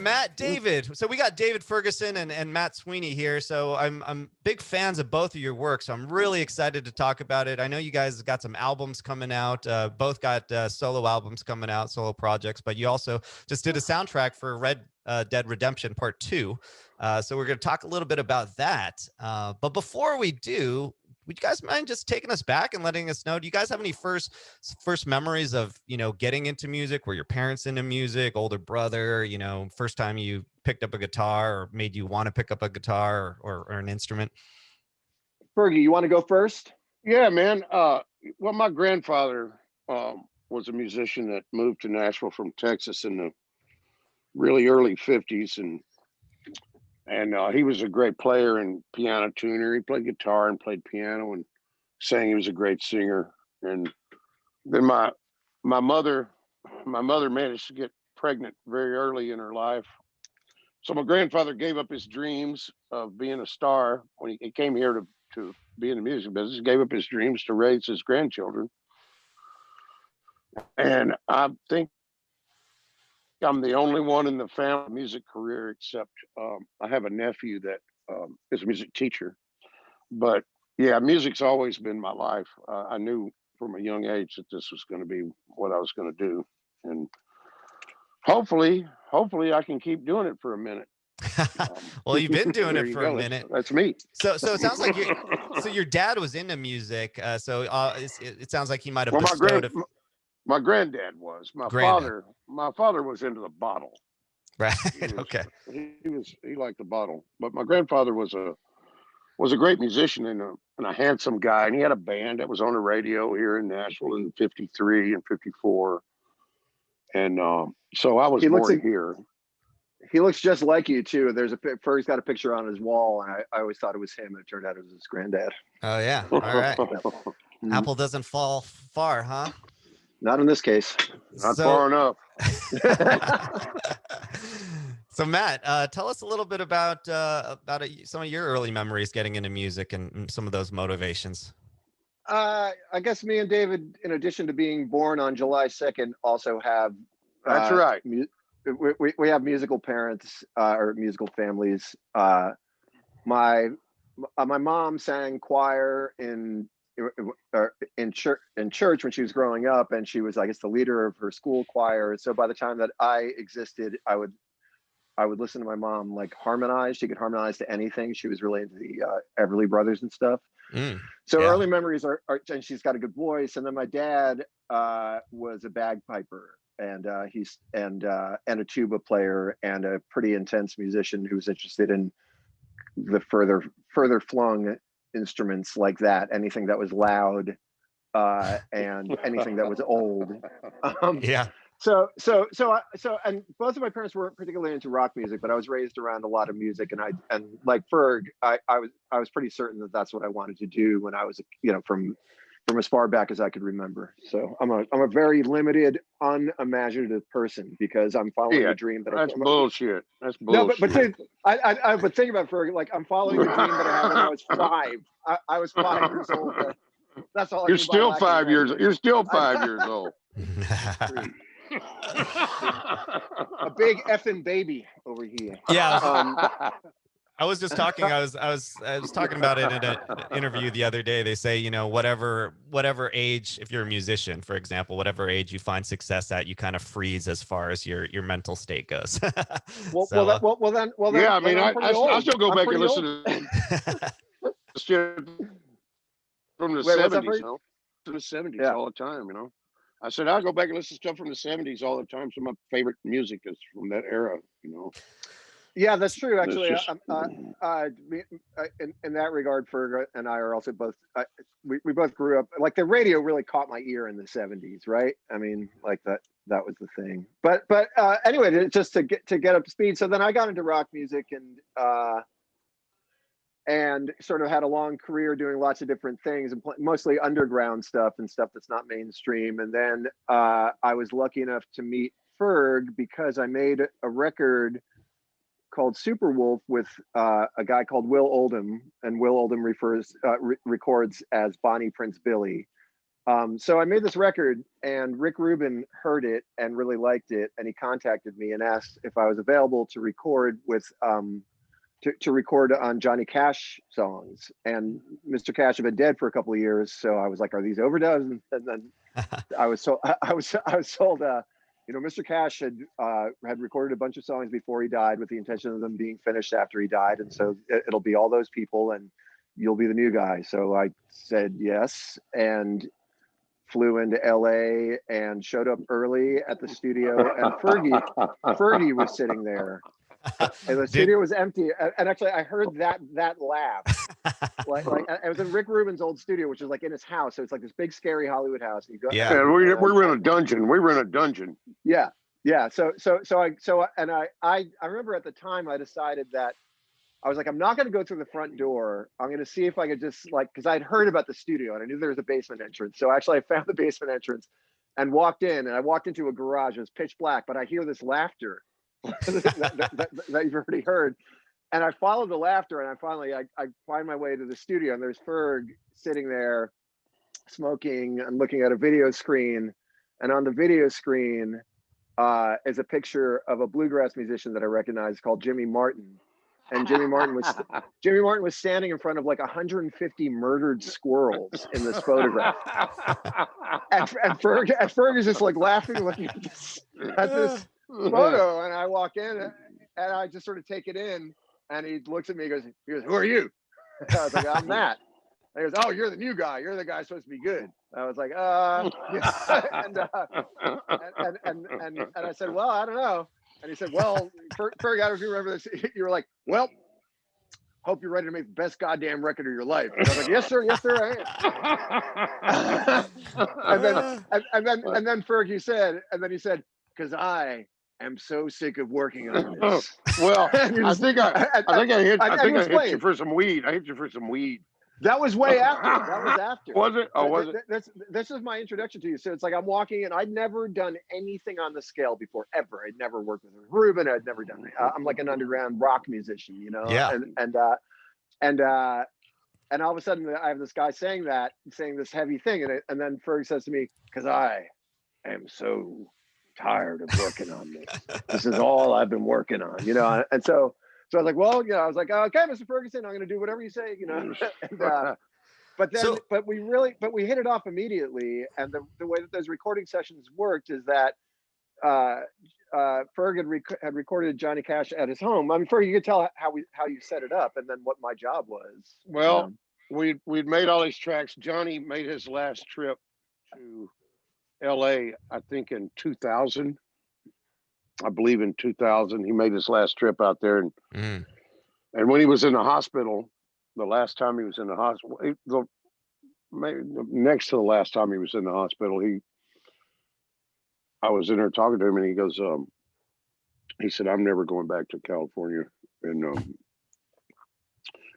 Matt, David. So we got David Ferguson and Matt Sweeney here. So I'm big fans of both of your work. So I'm really excited to talk about it. I know you guys got some albums coming out. Both got solo albums coming out, solo projects. But you also just did a soundtrack for Red Dead Redemption Part 2. So we're going to talk a little bit about that. But before we do, would you guys mind just taking us back and letting us know, do you guys have any first memories of, getting into music? Were your parents into music, older brother, first time you picked up a guitar or made you want to pick up a guitar or an instrument? Fergie, you want to go first? Yeah, man. Well, my grandfather was a musician that moved to Nashville from Texas in the really early 50s. And he was a great player and piano tuner. He played guitar and played piano and sang. He was a great singer. And then my mother managed to get pregnant very early in her life. So my grandfather gave up his dreams of being a star when he came here to be in the music business. He gave up his dreams to raise his grandchildren. And I think I'm the only one in the family music career, except I have a nephew that is a music teacher. But yeah, music's always been my life. I knew from a young age that this was going to be what I was going to do, and hopefully I can keep doing it for a minute. Well, you've been doing it for a minute. That's me. So it sounds like your dad was into music. So it sounds like he might have bestowed. My granddad was. My father was into the bottle. Right. Okay. He liked the bottle. But my grandfather was a great musician and a handsome guy. And he had a band that was on the radio here in Nashville in 53 and 54. And so I was born here. He looks just like you too. Fergie's got a picture on his wall, and I always thought it was him, and it turned out it was his granddad. Oh yeah. All right. Apple doesn't fall far, huh? Not in this case. Not far enough. So Matt, tell us a little bit about some of your early memories getting into music and some of those motivations. I guess me and David, in addition to being born on July 2nd, also have. That's right. We have musical parents or musical families. My mom sang choir in church when she was growing up, and she was, I guess, the leader of her school choir. So by the time that I existed, I would listen to my mom like harmonize. She could harmonize to anything. She was really into the Everly Brothers and stuff. So early memories are, and she's got a good voice. And then my dad was a bagpiper, and he's a tuba player and a pretty intense musician who was interested in the further flung instruments like that, anything that was loud and anything that was old. So and both of my parents weren't particularly into rock music, but I was raised around a lot of music, and like Ferg, I was pretty certain that that's what I wanted to do when I was, from as far back as I could remember. So I'm a very limited, unimaginative person because I'm following a dream that that's bullshit. That's bullshit. No, but think about Ferg, like I'm following the dream that I had when I was 5. I was 5 years old. That's all. You're still 5 years. You're still 5 years old. A big effing baby over here. Yeah. I was just talking. I was talking about it in an interview the other day. They say, whatever age, if you're a musician, for example, whatever age you find success at, you kind of freeze as far as your mental state goes. Well, then. Yeah, I mean, I still go back and listen to shit from the 70s. To the 70s all the time. I said I'll go back and listen to stuff from the 70s all the time. Some of my favorite music is from that era. Yeah, that's true. Actually, in that regard, Ferg and I are also both. We both grew up like the radio really caught my ear in the 70s, right? I mean, like that was the thing. But anyway, just to get up to speed. So then I got into rock music and sort of had a long career doing lots of different things and mostly underground stuff and stuff that's not mainstream. And then I was lucky enough to meet Ferg because I made a record called Super Wolf with a guy called Will Oldham, and Will Oldham records as Bonnie Prince Billy. So I made this record, and Rick Rubin heard it and really liked it, and he contacted me and asked if I was available to record with to record on Johnny Cash songs. And Mr. Cash had been dead for a couple of years, so I was like, "Are these overdubs?" And then I was told, Mr. Cash had recorded a bunch of songs before he died with the intention of them being finished after he died, and so it'll be all those people, and you'll be the new guy. So I said yes, and flew into LA and showed up early at the studio, and Fergie was sitting there, and the studio was empty. And actually, I heard that laugh, like it was in Rick Rubin's old studio, which is like in his house. So it's like this big, scary Hollywood house. And you go, yeah, we were in a dungeon. We were in a dungeon. Yeah. So I remember at the time I decided that I was like, I'm not going to go through the front door. I'm going to see if I could just because I'd heard about the studio and I knew there was a basement entrance. So actually I found the basement entrance and walked in, and I walked into a garage. It was pitch black, but I hear this laughter that you've already heard. And I followed the laughter, and I find my way to the studio, and there's Ferg sitting there smoking and looking at a video screen. And on the video screen is a picture of a bluegrass musician that I recognize called Jimmy Martin. And Jimmy Martin was standing in front of like 150 murdered squirrels in this photograph. and Ferg is just like laughing, looking at this photo. And I walk in and I just sort of take it in. And he looks at me, he goes, "Who are you?" I was like, "I'm Matt." And he goes, "Oh, you're the new guy. You're the guy supposed to be good." I was like, yeah. and I said, "Well, I don't know." And he said, "Well, Ferg, I don't know if you remember this. You were like, well, hope you're ready to make the best goddamn record of your life." And I was like, "Yes, sir. Yes, sir, I am." and then Ferg, he said, "Because I am so sick of working on this." Well, I think I hit you for some weed. I hit you for some weed. That was way after. That was after. Was it? Oh, was it? This is my introduction to you. So it's like I'm walking in. I'd never done anything on the scale before, ever. I'd never worked with Rubin. I'd never done. I'm like an underground rock musician, you know. Yeah. And all of a sudden, I have this guy saying this heavy thing, and then Ferg says to me, "Because I am so tired of working on this. This is all I've been working on, you know." And so I was like, "Well, you know," I was like, "Okay, Mr. Ferguson, I'm going to do whatever you say, you know." But we hit it off immediately. And the way that those recording sessions worked is that Ferg had recorded Johnny Cash at his home. I mean, Ferg, you could tell how you set it up, and then what my job was. Well, we'd made all these tracks. Johnny made his last trip to LA, I think in 2000. I believe in 2000, he made his last trip out there, and when he was in the hospital, the last time he was in the hospital, next to the last time he was in the hospital, I was in there talking to him, and he goes, he said, "I'm never going back to California," and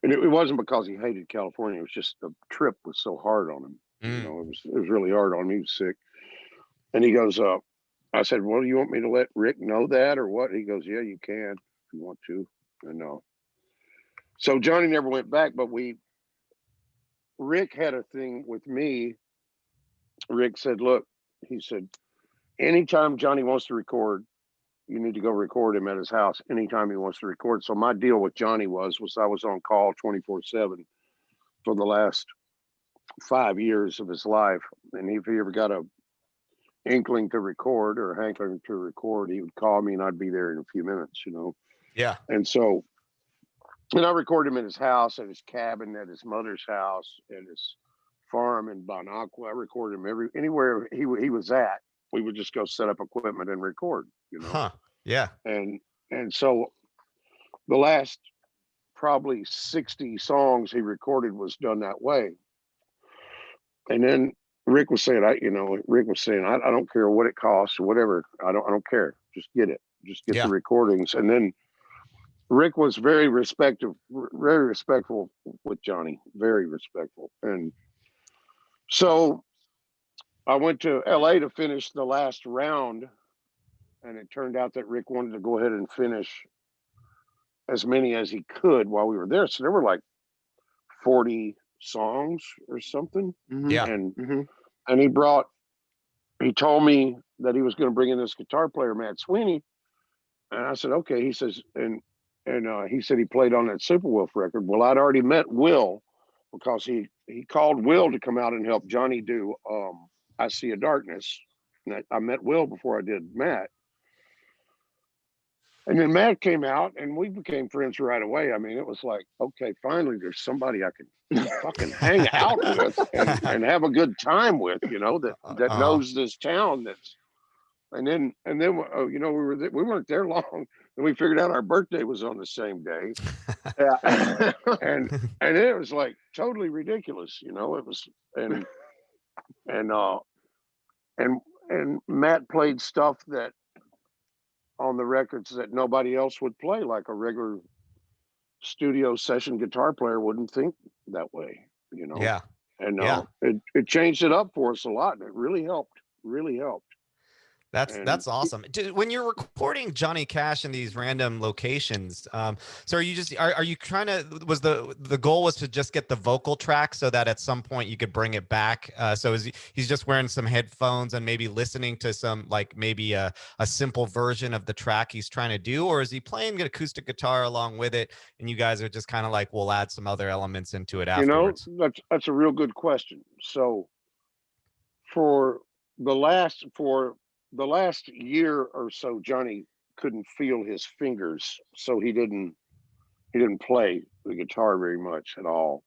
it wasn't because he hated California. It was just the trip was so hard on him. You know, it was really hard on him. He was sick, and he goes, I said, "Well, do you want me to let Rick know that or what?" He goes, "Yeah, you can if you want to." And so Johnny never went back, but Rick had a thing with me. Rick said, "Look," he said, "anytime Johnny wants to record, you need to go record him at his house anytime he wants to record." So my deal with Johnny was I was on call 24/7 for the last 5 years of his life. And if he ever got a inkling to record or hankering to record, he would call me and I'd be there in a few minutes, you know? Yeah. And so, and I recorded him at his house, at his cabin, at his mother's house, at his farm in Bon Aqua. I recorded him anywhere he was at. We would just go set up equipment and record, you know? Huh. Yeah. And so the last probably 60 songs he recorded was done that way. And then Rick was saying, I don't care what it costs or whatever. I don't care. Just get it. Just get the recordings. And then Rick was very respectful with Johnny, very respectful. And so I went to LA to finish the last round, and it turned out that Rick wanted to go ahead and finish as many as he could while we were there. So there were like 40 songs or something. Yeah. And and he told me that he was going to bring in this guitar player, Matt Sweeney. And I said, okay. He says, and he said he played on that Super Wolf record. Well, I'd already met Will because he called Will to come out and help Johnny do I See a Darkness. And I met Will before I did Matt. And then Matt came out and we became friends right away. I mean, it was like, okay, finally there's somebody I can fucking hang out with and have a good time with, you know, that knows this town. And then you know, we weren't there long, and we figured out our birthday was on the same day. Yeah. and it was like totally ridiculous, you know. It was and Matt played stuff that on the records that nobody else would play, like a regular studio session guitar player wouldn't think that way, you know. Yeah. And Yeah. it changed it up for us a lot, and it really helped. Really helped. That's awesome. When you're recording Johnny Cash in these random locations, so are you trying to, was the goal was to just get the vocal track so that at some point you could bring it back? So he's just wearing some headphones and maybe listening to some, like maybe a simple version of the track he's trying to do, or is he playing an acoustic guitar along with it and you guys are just kind of like, we'll add some other elements into it afterwards? You know, that's a real good question. So for the last year or so, Johnny couldn't feel his fingers, so he didn't play the guitar very much at all,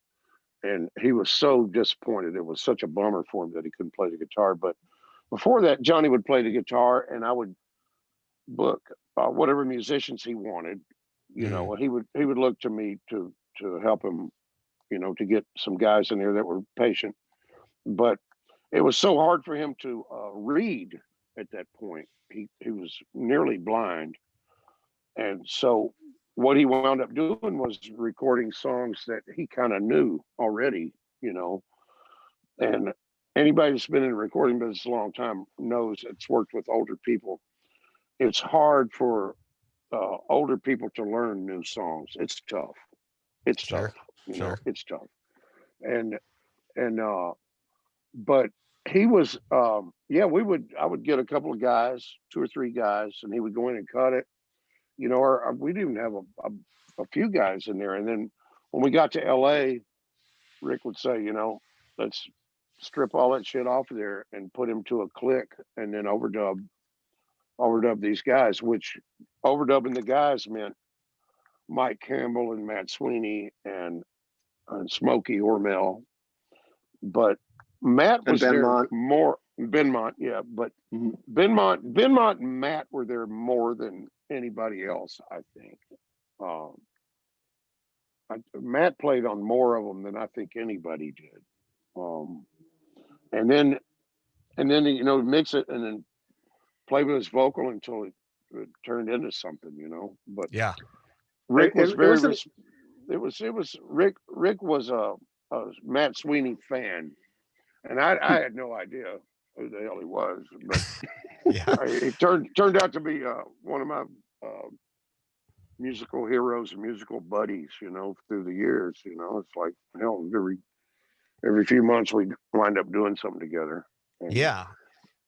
and he was so disappointed. It was such a bummer for him that he couldn't play the guitar. But before that, Johnny would play the guitar, and I would book whatever musicians he wanted. You know, he would look to me to help him, you know, to get some guys in there that were patient. But it was so hard for him to read at that point. He was nearly blind. And so what he wound up doing was recording songs that he kind of knew already, you know. And anybody that's been in the recording business a long time knows it's worked with older people. It's hard for older people to learn new songs. It's tough. It's tough. You know, it's tough. And but he was I would get a couple of guys, 2 or 3 guys, and he would go in and cut it, you know. Or we'd even have a few guys in there. And then when we got to LA, Rick would say, you know, let's strip all that shit off of there and put him to a click and then overdub these guys, which overdubbing the guys meant Mike Campbell and Matt Sweeney and Smokey Hormel. But Matt was there more. Benmont, yeah, but Benmont and Matt were there more than anybody else, I think. Matt played on more of them than I think anybody did. And then you know, mix it and then play with his vocal until it turned into something, you know. But yeah, Rick was Rick was a Matt Sweeney fan. And I had no idea who the hell he was, but it turned out to be one of my musical heroes and musical buddies, you know, through the years. You know, it's like, hell, every few months we wind up doing something together. And,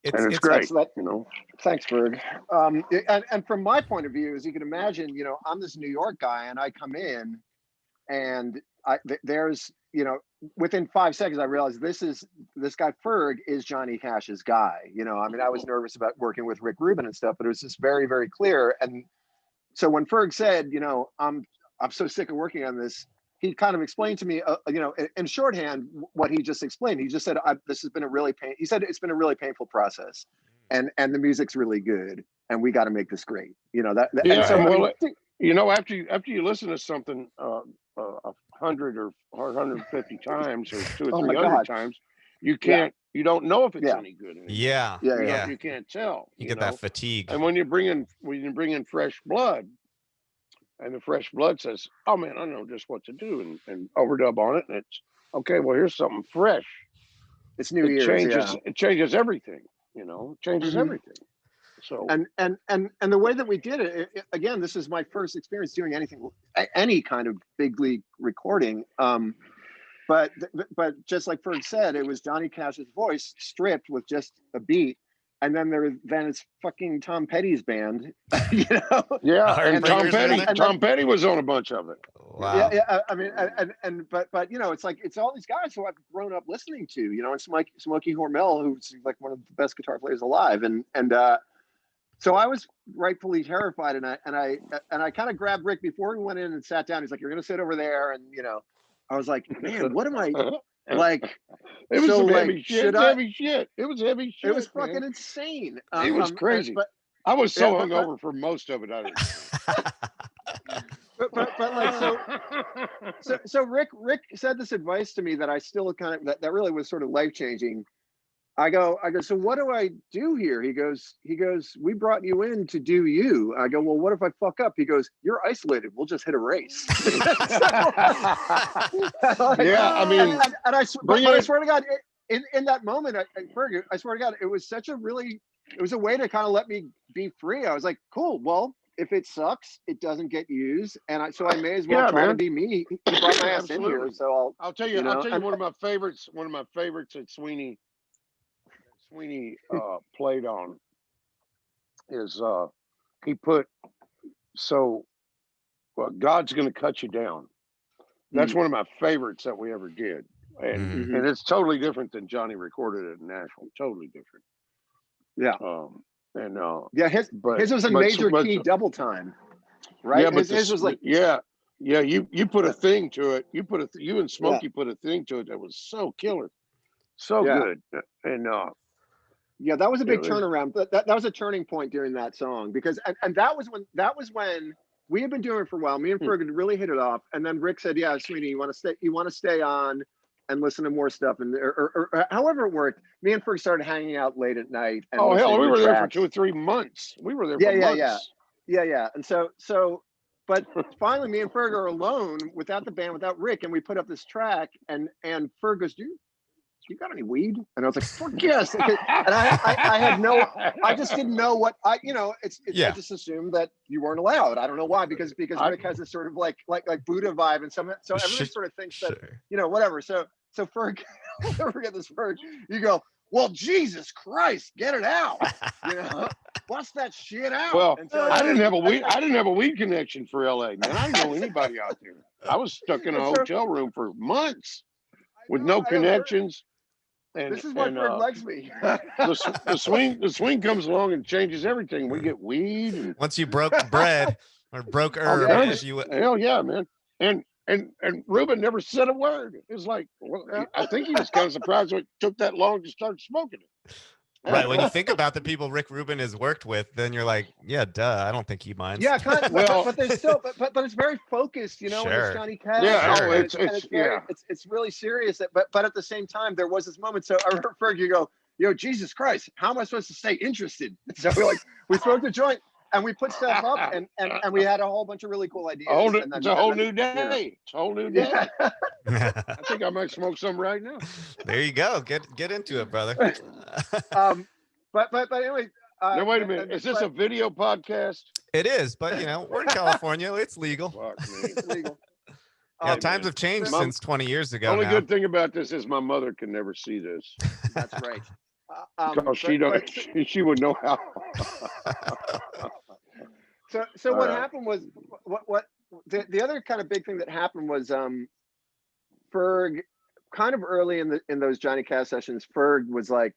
it's great, you know. Thanks, Ferg. And from my point of view, as you can imagine, you know, I'm this New York guy, and I come in, and there's, you know, within 5 seconds, I realized this guy Ferg is Johnny Cash's guy. You know, I mean, I was nervous about working with Rick Rubin and stuff, but it was just very, very clear. And so when Ferg said, you know, I'm so sick of working on this, he kind of explained to me, you know, in shorthand, what he just explained. He just said, this has been he said it's been a really painful process, and the music's really good, and we got to make this great. You know, and so, well, you know, after you listen to something 100 or 150 times or 200 or 300 times, you don't know if it's any good anymore. You can't tell. You get that fatigue. And when you bring in fresh blood, and the fresh blood says, oh man, I know just what to do, and overdub on it, and it's okay, well, here's something fresh. It's new ears. It changes everything, you know. It changes everything. So and the way that we did it, again, this is my first experience doing any kind of big league recording, but but just like Ferg said, it was Johnny Cash's voice stripped with just a beat. And then it's fucking Tom Petty's band, you know? Yeah, and Heartbreakers Tom Petty was on a bunch of it. Wow. Yeah. I mean, but you know, it's like it's all these guys who I've grown up listening to, you know, and Smokey Hormel, who's like one of the best guitar players alive, and so I was rightfully terrified, and I kind of grabbed Rick before we went in and sat down. He's like, "You're gonna sit over there," and you know, I was like, "Man, what am I like?" It was so, some like, heavy shit. Heavy shit. It was heavy shit. It was fucking insane. It was crazy. But I was so hungover for most of it. but like so Rick said this advice to me that I still kind of that really was sort of life changing. I go, so what do I do here? He goes, we brought you in to do you. I go, well, what if I fuck up? He goes, you're isolated. We'll just hit a race. Yeah, I mean, and I swear to God, in that moment, I swear to God, it was a way to kind of let me be free. I was like, cool. Well, if it sucks, it doesn't get used, and so I may as well try to be me. He brought my ass in here, so I'll tell you one of my favorites at Sweeney played on is he put God's Gonna Cut You Down. That's one of my favorites that we ever did, and it's totally different than Johnny recorded it in Nashville. Totally different. Yeah. His was a major key double time, right? Yeah, but his was like you put a thing to it. You and Smokey put a thing to it that was so killer, so good, and yeah, that was a big turnaround. That was a turning point during that song, because and that was when we had been doing it for a while. Me and Ferg had really hit it off, and then Rick said, "Yeah, Sweeney, you want to stay on and listen to more stuff," and or however it worked. Me and Ferg started hanging out late at night. And we were there for 2 or 3 months. We were there for months. Yeah. And so, but finally, me and Ferg are alone without the band, without Rick, and we put up this track, and Ferg goes, you got any weed? And I was like, fuck yes. And I just didn't know what I just assumed that you weren't allowed. I don't know why, because Rick has this sort of like Buddha vibe, and so everybody sort of thinks that, whatever. So Ferg, I'll never forget this, Ferg. You go, well, Jesus Christ, get it out. Bust that shit out. Well, so I didn't have a weed connection for LA, man. I didn't know anybody out there. I was stuck in a hotel room for months with no connections. And this is why Ferg likes me. the swing comes along and changes everything. We get weed. And, once you broke bread or broke herb, hell yeah, man. And Ruben never said a word. It was like, I think he was kind of surprised it took that long to start smoking it. Right. When you think about the people Rick Rubin has worked with, then you're like, yeah, duh. I don't think he minds. Yeah, kind of, but there's still, but it's very focused, when it's Johnny Cash. Yeah, sure. It's really serious. But at the same time, there was this moment. So I remember Ferg, you go, yo, Jesus Christ, how am I supposed to stay interested? So we smoked a joint and we put stuff up, and we had a whole bunch of really cool ideas. It's a whole new day. It's a whole new day. I think I might smoke some right now. There you go. Get into it, brother. But anyway. Now wait a minute. Is this a video podcast? It is, but we're in California. It's legal. Fuck me. It's legal. Yeah, times have changed since 20 years ago. The only good thing about this is my mother can never see this. That's right. She would know how. So what happened was what the other kind of big thing that happened was Ferg, kind of early in those Johnny Cash sessions, Ferg was like,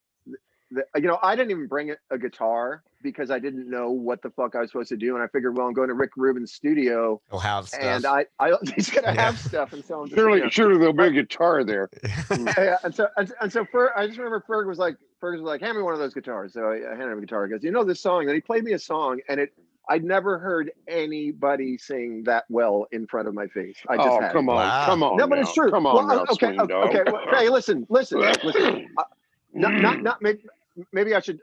I didn't even bring a guitar because I didn't know what the fuck I was supposed to do, and I figured, well, I'm going to Rick Rubin's studio. He'll have stuff. And he's gonna have stuff, and so I'm just, surely there'll be a guitar there. Yeah, and so Ferg, I just remember Ferg was like, hand me one of those guitars. So I handed him a guitar. He goes, this song? And he played me a song, and I'd never heard anybody sing that well in front of my face. I just come on, wow. come on. No, but it's true. Come on, well, okay. Well, hey, listen. Not maybe I should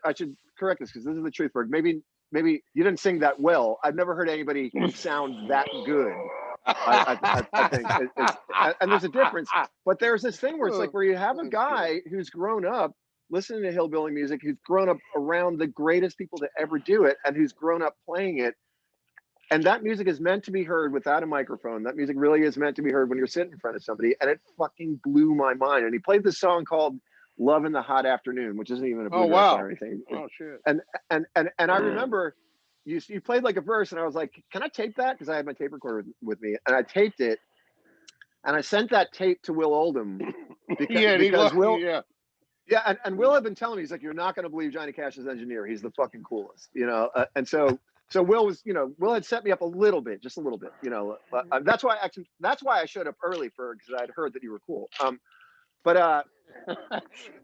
correct this, because this is the truth, Ferg. Maybe you didn't sing that well. I've never heard anybody sound that good. I think, and there's a difference. But there's this thing where it's like where you have a guy who's grown up listening to hillbilly music, who's grown up around the greatest people to ever do it, and who's grown up playing it, And that music is meant to be heard without a microphone. That music really is meant to be heard when you're sitting in front of somebody. And it fucking blew my mind. And he played this song called "Love in the Hot Afternoon," which isn't even a bluegrass wow. song or anything. Oh shit. And I remember you played like a verse, and I was like, "Can I tape that?" Because I had my tape recorder with me, and I taped it, and I sent that tape to Will Oldham because Will. Yeah, and Will had been telling me, he's like, "You're not going to believe Johnny Cash's engineer. He's the fucking coolest," you know. And so Will was, you know, Will had set me up a little bit, just a little bit, you know. That's why I showed up early because I'd heard that you were cool. But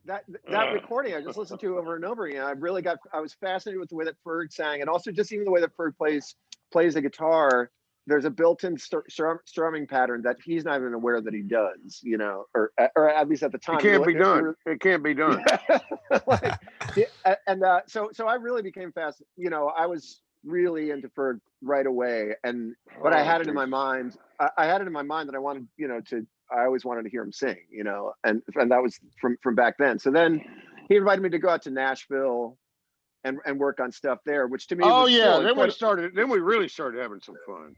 that recording I just listened to over and over again. I was fascinated with the way that Ferg sang, and also just even the way that Ferg plays the guitar. There's a built-in strumming pattern that he's not even aware that he does, you know, or at least at the time. It can't be done. It can't be done. So I really became fast. You know, I was really into Ferg right away, but I had it in my mind. I had it in my mind that I wanted, you know, I always wanted to hear him sing, you know, and that was from back then. So then he invited me to go out to Nashville and work on stuff there, which to me then we really started having some fun.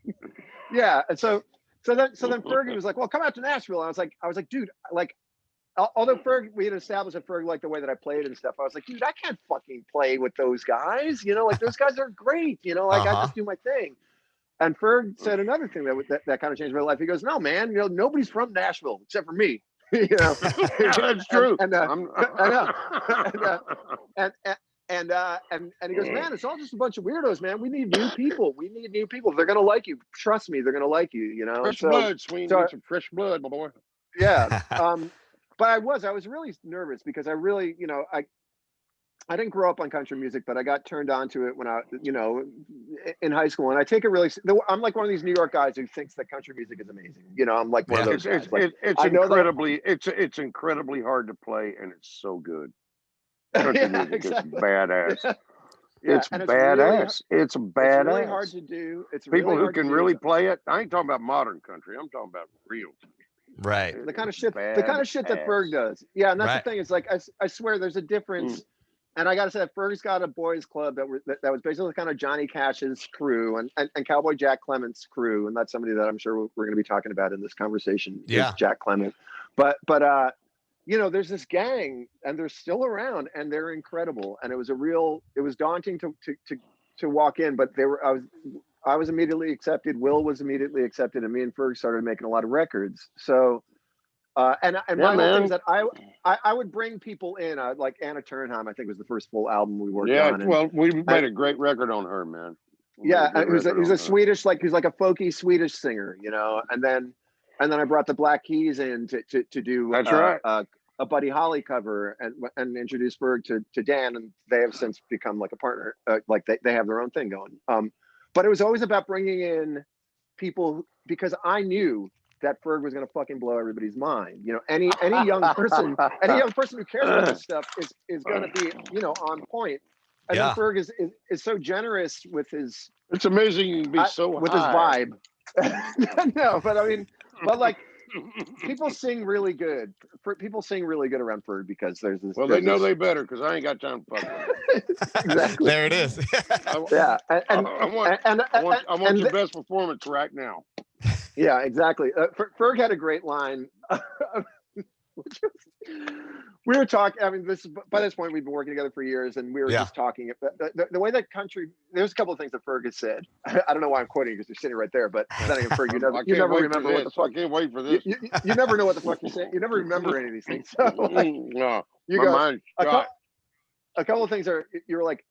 Yeah. And so then Fergie was like, "Well, come out to Nashville." And I was like, dude, like, although we had established that Ferg liked the way that I played and stuff, I was like, dude, I can't fucking play with those guys, you know, like those guys are great, you know, like I just do my thing. And Ferg said another thing that kind of changed my life. He goes, "No, man, you know, nobody's from Nashville except for me." You know, that's true. I know. And he goes, "Man, it's all just a bunch of weirdos, man. We need new people. If they're gonna like you, trust me, they're gonna like you. You know, fresh blood, Sweeney. Some fresh blood, my boy." Yeah. But I was really nervous because I really, you know, I didn't grow up on country music, but I got turned on to it when I, you know, in high school. And I take it really. I'm like one of these New York guys who thinks that country music is amazing. You know, I'm like one of those guys. It's incredibly hard to play, and it's so good. Country music is badass. It's badass. It's badass. It's really hard to do. It's people really who can really play it. I ain't talking about modern country. I'm talking about real country. Right. The kind of shit that Ferg does. Yeah, and that's the thing. It's like I swear there's a difference. And I gotta say, Ferg's got a boys club that was basically kind of Johnny Cash's crew and Cowboy Jack Clement's crew, and that's somebody that I'm sure we're going to be talking about in this conversation. Yeah, is Jack Clement. But you know, there's this gang, and they're still around, and they're incredible. And it was daunting to walk in, but I was immediately accepted. Will was immediately accepted, and me and Ferg started making a lot of records. So. My whole thing is that I would bring people in, like Anna Turnheim, I think was the first full album we worked on. Yeah, well, we made a great record on her, man. Who's a Swedish, like he's like a folky Swedish singer, you know. And then I brought the Black Keys in to do a Buddy Holly cover and introduce Ferg to Dan, and they have since become like a partner, like they have their own thing going. But it was always about bringing in people because I knew that Ferg was going to fucking blow everybody's mind. You know, any young person who cares about this stuff is going to be, you know, on point. And then Ferg is so generous with his. It's amazing you can be so with high. His vibe. No, but I mean, but like people sing really good. People sing really good around Ferg because there's this. Well, they know they better because I ain't got time to fuck. Exactly. There it is. Yeah, I want your best performance right now. Yeah, exactly. Ferg had a great line. We were talking. I mean, by this point we've been working together for years, and we were just talking. The way that country. There's a couple of things that Ferg has said. I don't know why I'm quoting because you're sitting right there, but then again, Ferg, you never remember what the fuck. I can't wait for this. You never know what the fuck you're saying. You never remember any of these things. So, like, no, you go. A couple of things are. You're like,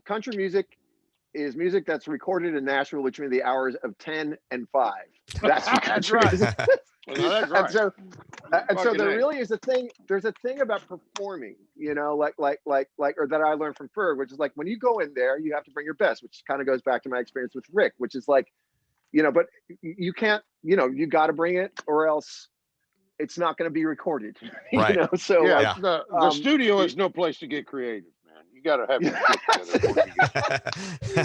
country music is music that's recorded in Nashville between the hours of 10 and 5. That's what country is. That's right. And so there really is a thing. There's a thing about performing, you know, like, or that I learned from Ferg, which is like when you go in there, you have to bring your best, which kind of goes back to my experience with Rick, which is like, you know, but you can't, you know, you got to bring it or else it's not going to be recorded. Right. You know? So yeah, like, the studio is no place to get creative. You got to have your shit together.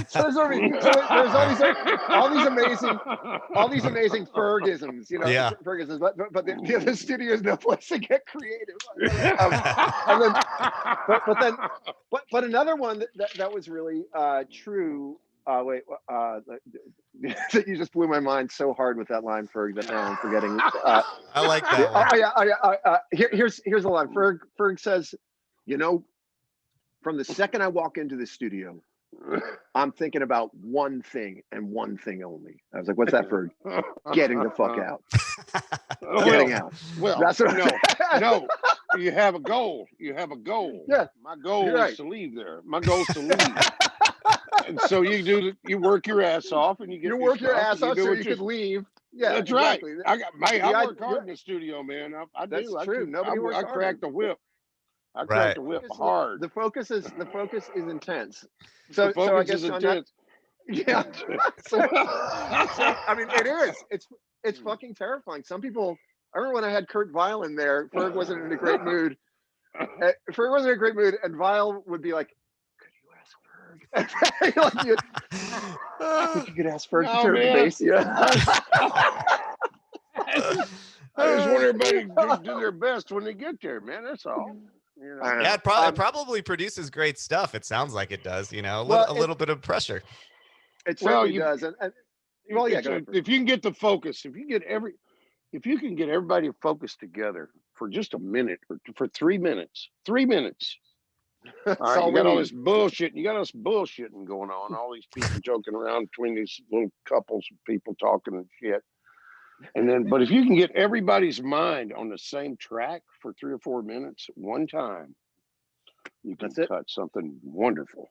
So there's all these amazing Fergisms, you know, Fergisms, but the studio is no place to get creative. But another one that was really true Wait. You just blew my mind so hard with that line, Ferg, that now I'm forgetting. I like that one. Here's the line. Ferg says, you know, from the second I walk into the studio, I'm thinking about one thing and one thing only. I was like, what's that, Ferg? Getting the fuck out. Getting out. Well, that's what no. You have a goal. You have a goal. Yeah. My goal You're right. is to leave there. My goal is to leave. And so you work your ass off, and you work your ass off so you could leave. Yeah, that's exactly. right. I work hard in the studio, man. I that's do. True. Nobody works hard. I cracked the whip. I cracked the whip hard. The focus is intense. So I guess on that, yeah. so I mean, it is. It's fucking terrifying. Some people. I remember when I had Kurt Vile in there. Ferg wasn't in a great mood. Ferg wasn't in a great mood, and Vile would be like, I think you could ask Ferg to turn the bass. Yeah. I just want everybody to do their best when they get there, man. That's all. You know? Yeah, it probably produces great stuff. It sounds like it does. You know, a little bit of pressure. It certainly does. And well, yeah. If you can get the focus, if you can get everybody focused together for just a minute or for 3 minutes. All right, you got all this bullshit. You got us bullshitting going on. All these people joking around between these little couples of people talking and shit. And then, but if you can get everybody's mind on the same track for 3 or 4 minutes one time, you can cut something wonderful.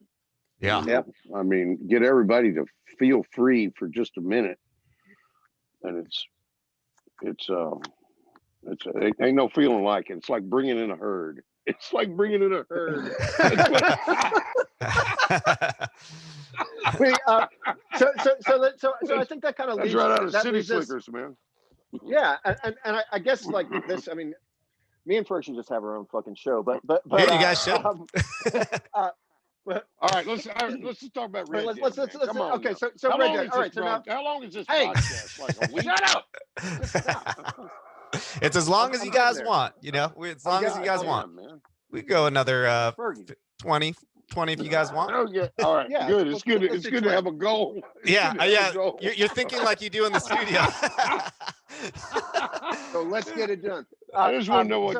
Yeah. Yep. I mean, get everybody to feel free for just a minute, and it ain't no feeling like it. It's like bringing in a herd. It's like bringing in a herd. So I think that kind of leads right out of City Slickers, man. Yeah, and I guess like this. I mean, me and Ferg should just have our own fucking show. But yeah, you guys should. All right, let's just talk about Red Dead. Let's Come on. Okay, now. so Red Dead. All right, so now, how long is this podcast? Like a week? Shut up. It's as long as you guys want, you know. As long as you guys want, man. We go another 20 if you guys want. Oh yeah, all right, yeah. Good. It's good. It's good to have a goal. Yeah. You're thinking like you do in the studio. So let's get it done. I just want to know what's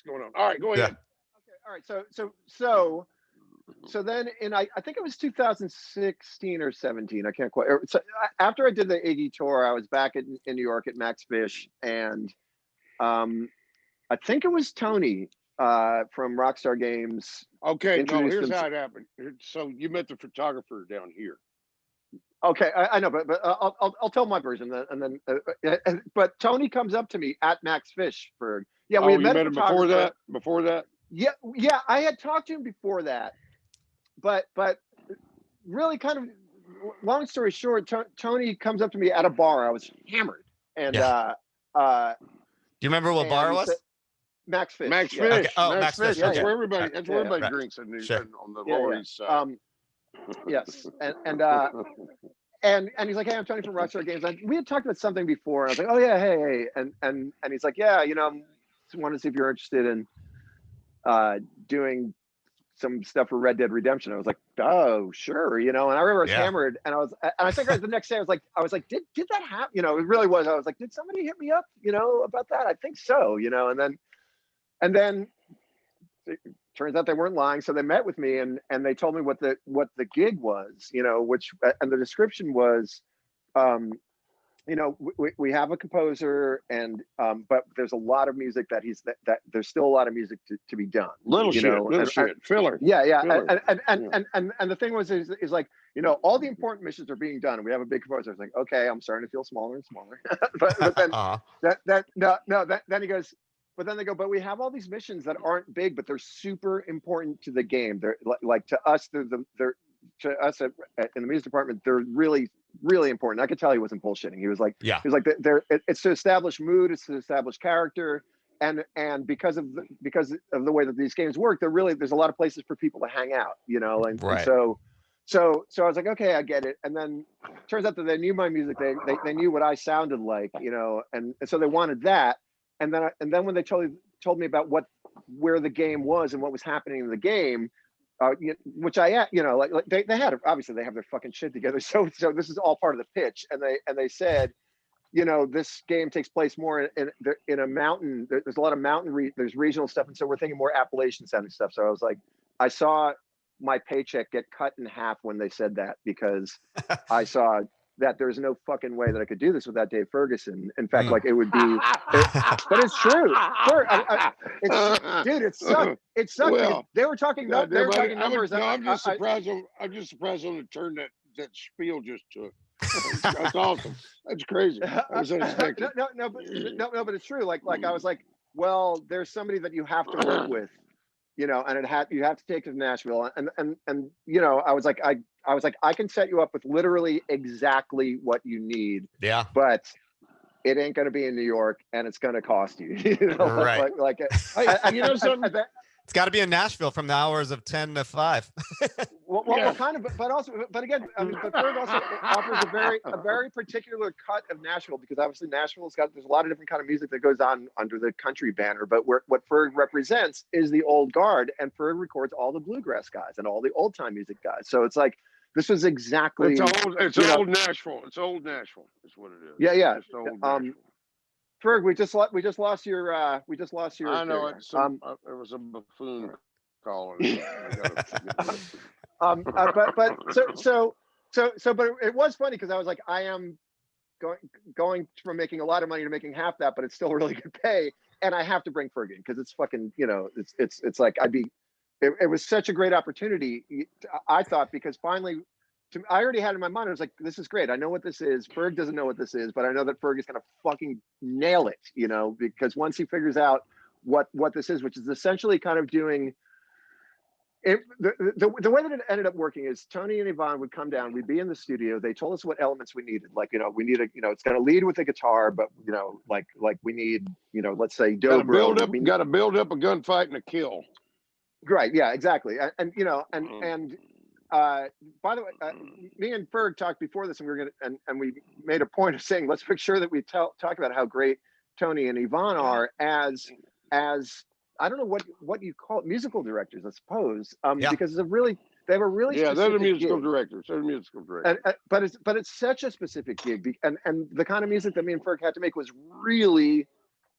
going on. All right, go ahead. Okay. All right. So then I think it was 2016 or 17. I can't quite. So after I did the Iggy tour, I was back in New York at Max Fish, and I think it was Tony from Rockstar Games. Okay, no, here's how it happened. So you met the photographer down here. Okay, I know, but I'll tell my version, and then but Tony comes up to me at Max Fish we had met him before that. Yeah, I had talked to him before that, but really kind of long story short, Tony comes up to me at a bar. I was hammered, and do you remember what bar it was? Max Fish. Max Fish. Okay. Oh, Max Fish. That's where everybody. That's where everybody drinks on the Lower East Side. Yes, and he's like, hey, I'm Tony from Rockstar Games. We had talked about something before. I was like, oh yeah, hey, and he's like, yeah, you know, just wanted to see if you're interested in doing some stuff for Red Dead Redemption. I was like, oh sure, you know. And I remember I was hammered, and I think the next day I was like, did that happen? You know, it really was. I was like, did somebody hit me up, you know, about that? I think so, you know. And then it turns out they weren't lying, so they met with me and they told me what the gig was, you know, and the description was, you know, we have a composer, and but there's a lot of music that there's still a lot of music to be done. Little shit, filler. Yeah. Filler. And the thing was is like, you know, all the important missions are being done, and we have a big composer. I was like, okay, I'm starting to feel smaller and smaller. but then then he goes. But then they go, but we have all these missions that aren't big, but they're super important to the game. They're like to us, in the music department, they're really, really important. I could tell he wasn't bullshitting. He was like, it's to establish mood, it's to establish character, and because of the way that these games work, there's a lot of places for people to hang out, you know, and so I was like, okay, I get it. And then it turns out that they knew my music, they knew what I sounded like, you know, and so they wanted that. And then when they told me about where the game was and what was happening in the game, which I, like they had, obviously they have their fucking shit together. So this is all part of the pitch. And they said, this game takes place more in a mountain. There's a lot of there's regional stuff. And so we're thinking more Appalachian sounding stuff. So I was like, I saw my paycheck get cut in half when they said that, because I saw that there's no fucking way that I could do this without Dave Ferguson. In fact, like it would be, but it's true. Dude, it sucked. It sucked. Well, they were talking, they were talking numbers. I'm just surprised on the turn that spiel just took. That's awesome. That's crazy. That was unexpected. No, but it's true. Like I was like, well, there's somebody that you have to work with, and you have to take it to Nashville, and I was like, I can set you up with literally exactly what you need. Yeah. But it ain't going to be in New York, and it's going to cost you. Right. Something. It's got to be in Nashville from the hours of 10 to 5. Well, kind of, but again, but Ferg also offers a very particular cut of Nashville, because obviously Nashville's there's a lot of different kind of music that goes on under the country banner, but what Ferg represents is the old guard, and Ferg records all the bluegrass guys and all the old time music guys. So it's like, this was exactly. It's old Nashville. It's old Nashville. Is what it is. Yeah. It's old Nashville. Ferg, we just lost your. I know it. It was a buffoon calling. But it was funny, because I was like, I am going from making a lot of money to making half that, but it's still really good pay, and I have to bring Ferg in, because it's fucking, it's like it was such a great opportunity, I thought, because finally. I already had in my mind, I was like, this is great. I know what this is. Ferg doesn't know what this is, but I know that Ferg is going to fucking nail it, because once he figures out what this is, which is essentially kind of doing it, the way that it ended up working is Tony and Yvonne would come down, we'd be in the studio. They told us what elements we needed. Like, we need it's going to lead with a guitar, but like we need, let's say dobro. Got to build up a gunfight and a kill. Right. Yeah, exactly. And by the way, me and Ferg talked before this, and we were and we made a point of saying, let's make sure that we talk about how great Tony and Yvonne are as I don't know what you call it, musical directors, I suppose, because they have a really they're the musical gig. directors. They're the musical directors. But it's such a specific gig, and the kind of music that me and Ferg had to make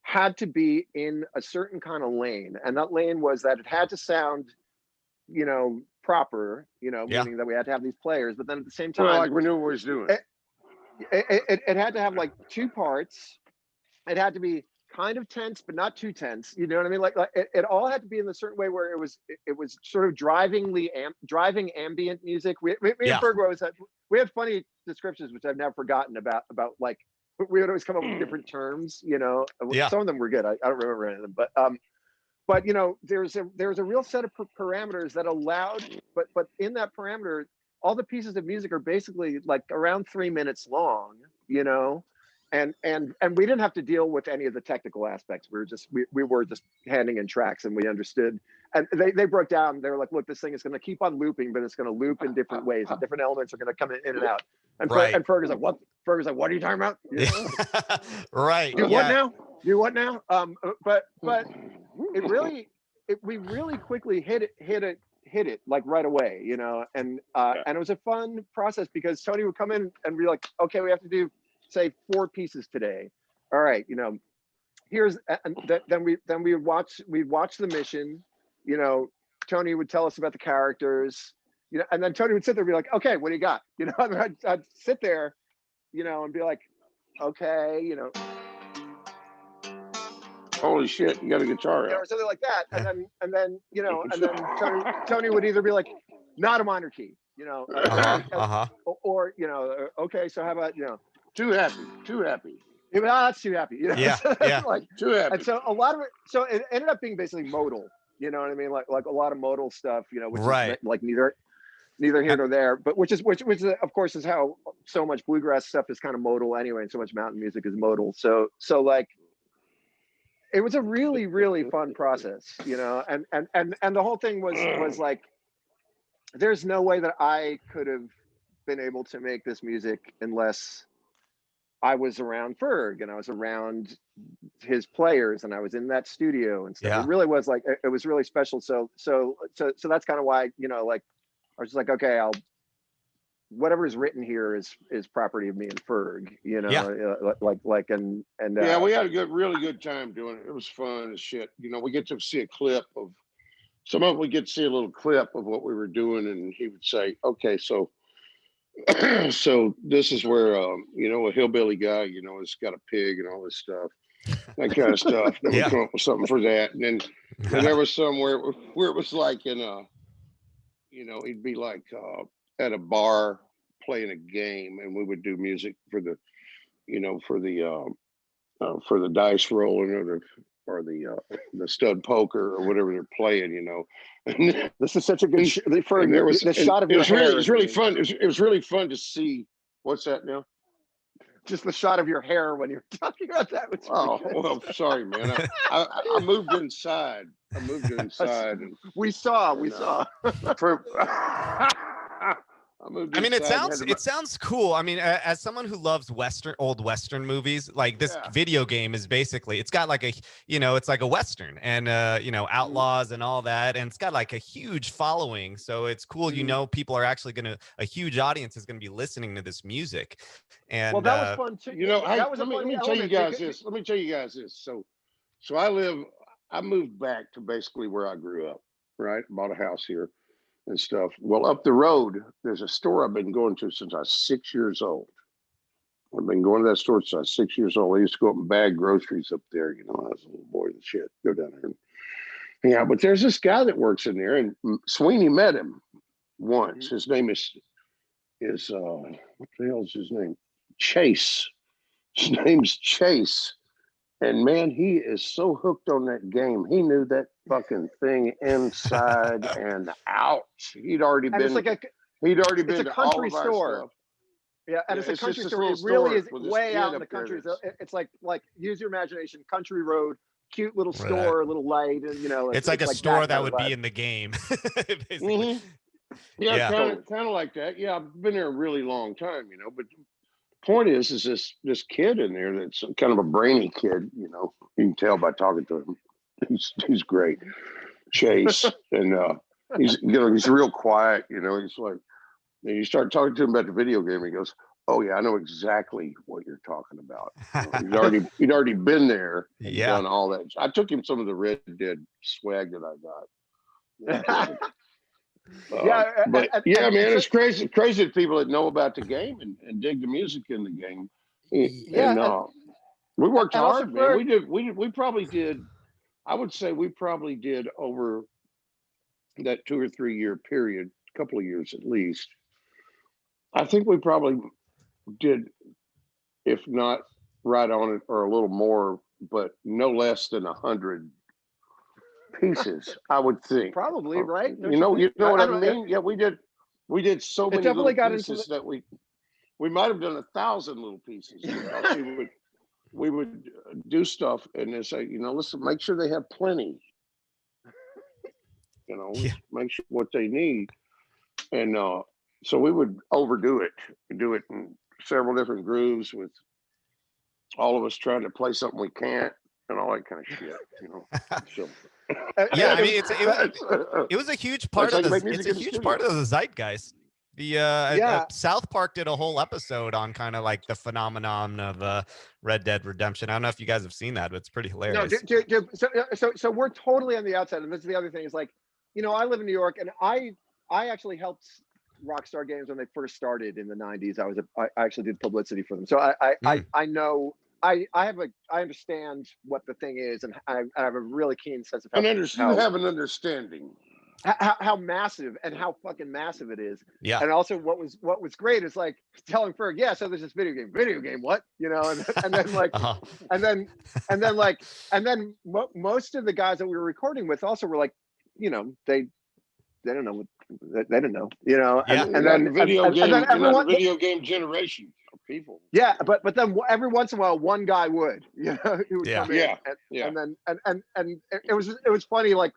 had to be in a certain kind of lane, and that lane was that it had to sound, proper, meaning that we had to have these players, but then at the same time, like we knew what we was doing. It had to have like two parts. It had to be kind of tense, but not too tense. You know what I mean? Like it all had to be in a certain way where it was sort of driving ambient music. Me and Ferg always we had funny descriptions, which I've never forgotten about like we would always come up with different terms. Some of them were good. I don't remember any of them, but there's a real set of parameters that allowed, but in that parameter, all the pieces of music are basically like around 3 minutes long, and we didn't have to deal with any of the technical aspects. We were just handing in tracks, and we understood. And they broke down. They were like, look, this thing is going to keep on looping, but it's going to loop in different ways, and different elements are going to come in and out. And Ferg is like, what? Ferg is like, what are you talking about? Right. You what now? But we really quickly hit it like right away, and it was a fun process, because Tony would come in and be like, okay, we have to do, say, 4 pieces today. All right, here's, and then we'd watch the mission. Tony would tell us about the characters, and then Tony would sit there and be like, okay, what do you got? I'd sit there, and be like, okay, holy shit, you got a guitar or something like that, and then Tony would either be like, not a minor key, or okay, so how about too happy. Yeah, that's too happy. Yeah. Like too happy. And so a lot of it, so it ended up being basically modal. You know what I mean? Like a lot of modal stuff. Which is like neither here nor there. But which is of course is how so much bluegrass stuff is kind of modal anyway, and so much mountain music is modal. So like it was a really, really fun process. And the whole thing was like, there's no way that I could have been able to make this music unless I was around Ferg and I was around his players and I was in that studio and stuff. Yeah. It really was like, it was really special. So that's kind of why, you know, like I was just like, okay, whatever is written here is property of me and Ferg, you know. And yeah, we had a really good time doing it. It was fun as shit. You know, we get to see a clip of some of it. We get to see a little clip of what we were doing, and he would say, "Okay, so so this is where you know, a hillbilly guy, you know, has got a pig and all this stuff, that kind of stuff." Then we come up with something for that, and then there was somewhere where it was like in a, you know, he'd be like at a bar playing a game, and we would do music for the, you know, for the dice rolling or the stud poker or whatever they're playing, you know. And this is such a good for there was the shot of your hair. It was really fun. It was really fun to see. What's that now? Just the shot of your hair when you're talking about that. Oh, well, sorry, man. I moved inside. And we saw. I mean, it sounds cool. I mean, as someone who loves old Western movies, like this video game is basically, it's got like a, you know, it's like a Western and, you know, outlaws and all that. And it's got like a huge following. So it's cool. You know, people are actually a huge audience is going to be listening to this music. And well, that was fun too. You know, let me tell you guys this. So I moved back to basically where I grew up, right? Bought a house here and stuff. Well, up the road, there's a store I've been going to since I was 6 years old. I've been going to that store since I was 6 years old. I used to go up and bag groceries up there, you know, I was a little boy and shit. Go down there. Yeah, but there's this guy that works in there, and Sweeney met him once. His name is what the hell is his name? Chase. His name's Chase. And man, he is so hooked on that game. He knew that fucking thing inside and out. He'd already been to country store. Stuff. Yeah, and it's a country store. It really is way out in the country. So it's like use your imagination, country road, cute little store, a little light, and you know, it's like a store that would be in the game. Basically. Yeah, kind of like that. Yeah, I've been there a really long time, you know, but point is this kid in there that's kind of a brainy kid, you know. You can tell by talking to him. He's great, Chase, and he's real quiet, you know. He's like, and you start talking to him about the video game, he goes, "Oh yeah, I know exactly what you're talking about." You know, he'd already been there, and done all that. I took him some of the Red Dead swag that I got. Man, it's crazy to people that know about the game and dig the music in the game. We worked hard, man. We probably did. I would say we probably did over that 2 or 3 year period, a couple of years at least. I think we probably did, if not right on it or a little more, but no less than 100 pieces, I would think. Probably, right? You know what I mean? Yeah, we did so many little pieces that we might have done 1,000 little pieces. We would do stuff and they say, you know, listen, make sure they have plenty. You know, make sure what they need. And so we would overdo it, do it in several different grooves with all of us trying to play something we can't and all that kind of shit, you know. So, yeah, I mean, it was a huge part of the zeitgeist. The South Park did a whole episode on kind of like the phenomenon of Red Dead Redemption. I don't know if you guys have seen that, but it's pretty hilarious. No, so we're totally on the outside, and this is the other thing is like, you know, I live in New York, and I actually helped Rockstar Games when they first started in the 90s. I actually did publicity for them, so I know. I understand what the thing is, and I have a really keen sense of you have an understanding how massive and how fucking massive it is. Yeah. And also what was great is like telling Ferg, yeah, so there's this video game, what? You know, and then like and then most of the guys that we were recording with also were like, you know, they don't know what they didn't know, you know. And then video game generation of people. Yeah, but then every once in a while one guy would, you know, who would come in and then it was funny, like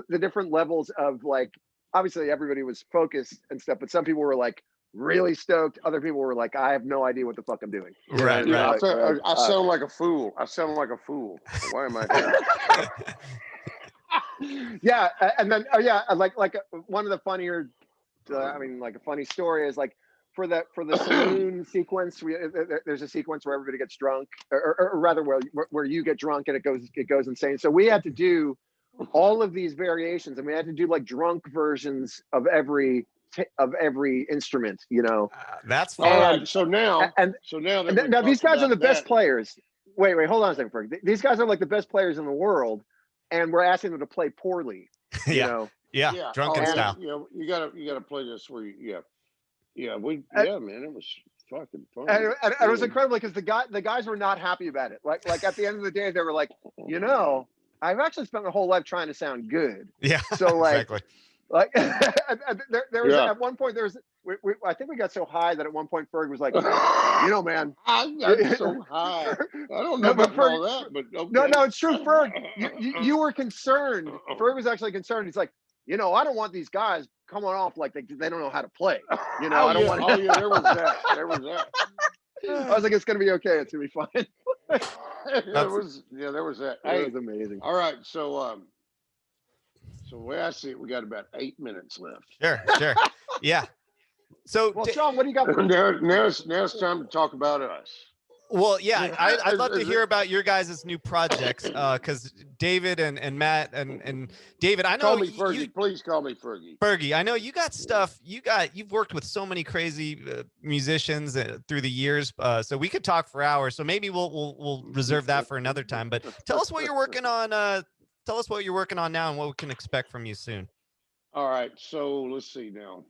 the different levels of like, obviously everybody was focused and stuff, but some people were like really stoked. Other people were like, I have no idea what the fuck I'm doing. You know what I Right, mean? Yeah, right. I sound like a fool. I sound like a fool. Why am I here? Yeah, and then one of the funnier, I mean, like a funny story is like for the saloon sequence. There's a sequence where everybody gets drunk, or rather, where you get drunk and it goes insane. So we had to do all of these variations, and we had to do like drunk versions of every instrument. You know, That's All fun. right. So now now these guys are the best players. Wait, hold on a second, Ferg. These guys are like the best players in the world, and we're asking them to play poorly. You Yeah. know? Yeah, drunken style. You know, you gotta play this where man, it was fucking fun. And it was incredible because the guys were not happy about it. Like at the end of the day, they were like, you know, I've actually spent my whole life trying to sound good. Yeah. So like, exactly. like there was at one point I think we got so high that at one point Ferg was like, you know, man, I got so high. I don't know about all that, but okay. No, it's true, Ferg. You were concerned. Ferg was actually concerned. He's like, you know, I don't want these guys coming off like they don't know how to play. You know, I don't want. Oh yeah, there was that. There was that. I was like, it's gonna be okay. It's gonna be fine. There was that. That was amazing. All right, so the way I see it, we got about 8 minutes left. Sure. Yeah. So well, Sean, what do you got? Now it's time to talk about us. Well, yeah, I'd love to hear about your guys' new projects, because David and Matt and David, I know Call me Fergie. Please call me Fergie. Fergie, I know you got stuff. You've worked with so many crazy musicians through the years, so we could talk for hours. So maybe we'll reserve that for another time. But tell us what you're working on. Tell us what you're working on now and what we can expect from you soon. All right, so let's see now.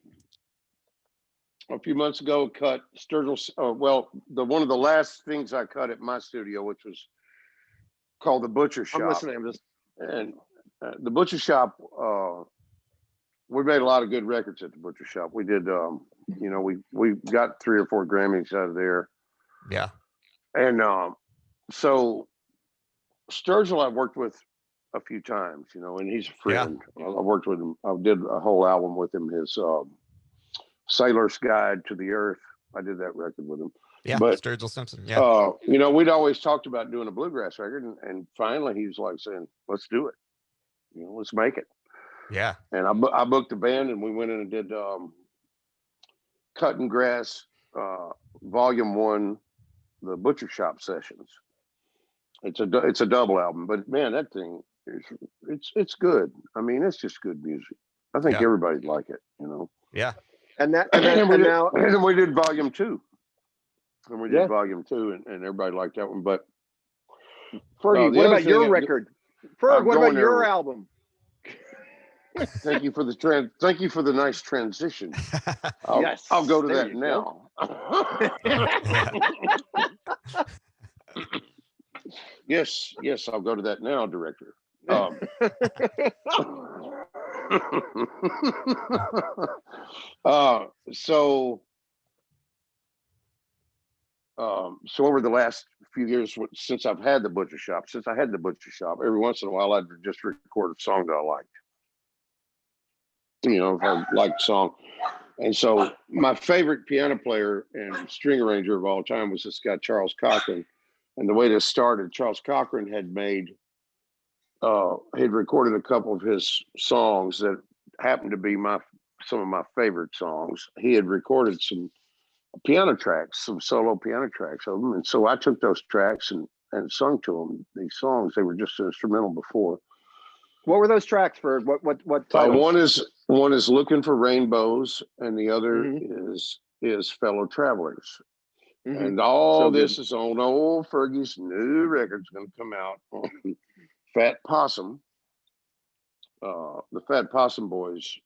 A few months ago, cut Sturgill. One of the last things I cut at my studio, which was called the Butcher Shoppe. I'm listening. And the Butcher Shoppe. We made a lot of good records at the Butcher Shoppe. We did. We got 3 or 4 Grammys out of there. Yeah. And so Sturgill, I've worked with a few times, and he's a friend. Yeah. I worked with him. I did a whole album with him. His Sailor's Guide to the Earth. I did that record with him. Yeah, but Sturgill Simpson. Yeah. We'd always talked about doing a bluegrass record, and finally he was like saying, "Let's do it. Let's make it." Yeah. And I booked a band, and we went in and did Cutting Grass, Volume 1, the Butcher Shoppe Sessions. It's a double album, but man, that thing it's good. I mean, it's just good music. I think everybody'd like it. Yeah. And we did Volume 2. And we did Volume 2, and everybody liked that one. But Fergie, what about your record? Ferg, what about your album? Thank you for the nice transition. I'll go to that now. Yes, I'll go to that now, director. So over the last few years, since I had the Butcher Shoppe, every once in a while I'd just record a song that I liked. If I liked the song. And so my favorite piano player and string arranger of all time was this guy, Charles Cochran. And the way this started, Charles Cochran had recorded a couple of his songs that happened to be some of my favorite songs. He had recorded some piano tracks, some solo piano tracks of them. And so I took those tracks and sung to them these songs. They were just instrumental before. What were those tracks for? What titles? One is Looking for Rainbows, and the other is Fellow Travelers. Mm-hmm. And all this is on old Fergie's new record's going to come out on Fat Possum. The Fat Possum Boys,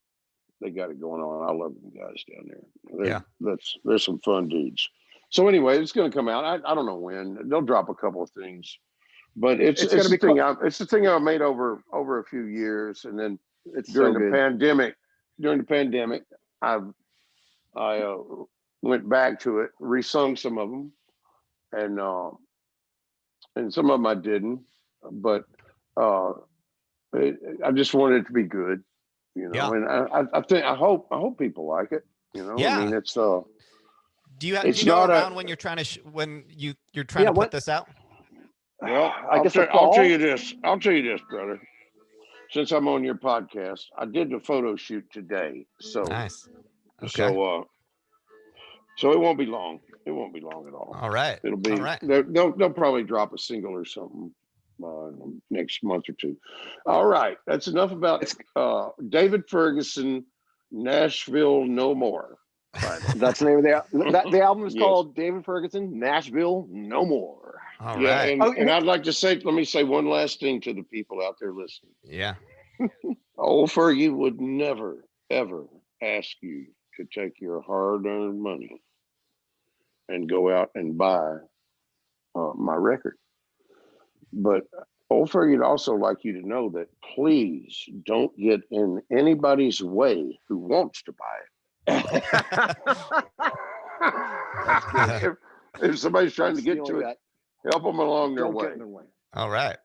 they got it going on. I love them guys down there. They're some fun dudes. So anyway, it's going to come out. I don't know when. They'll drop a couple of things, but it's the thing I've made over a few years, and then during the pandemic, I went back to it, resung some of them, and some of them I didn't, but I just wanted it to be good, And I hope people like it. You know, Yeah. I mean, it's Do you it's know not around a- when you're trying to when you're trying to put this out? well, I guess I'll tell you this. I'll tell you this, brother. Since I'm on your podcast, I did the photo shoot today. So Nice. Okay. So it won't be long. It won't be long at all. All right. It'll be all right. they'll probably drop a single or something next month or two. All right, that's enough about David Ferguson, Nashville No More. That's the name of the album is Yes. called David Ferguson, Nashville No More. All Yeah, right. and I'd like to say, let me say one last thing to the people out there listening. Yeah. Old Fergie would never, ever ask you to take your hard-earned money and go out and buy my record. But old Fergie would also like you to know that please don't get in anybody's way who wants to buy it. if somebody's trying to get to it, help them along their way. All right.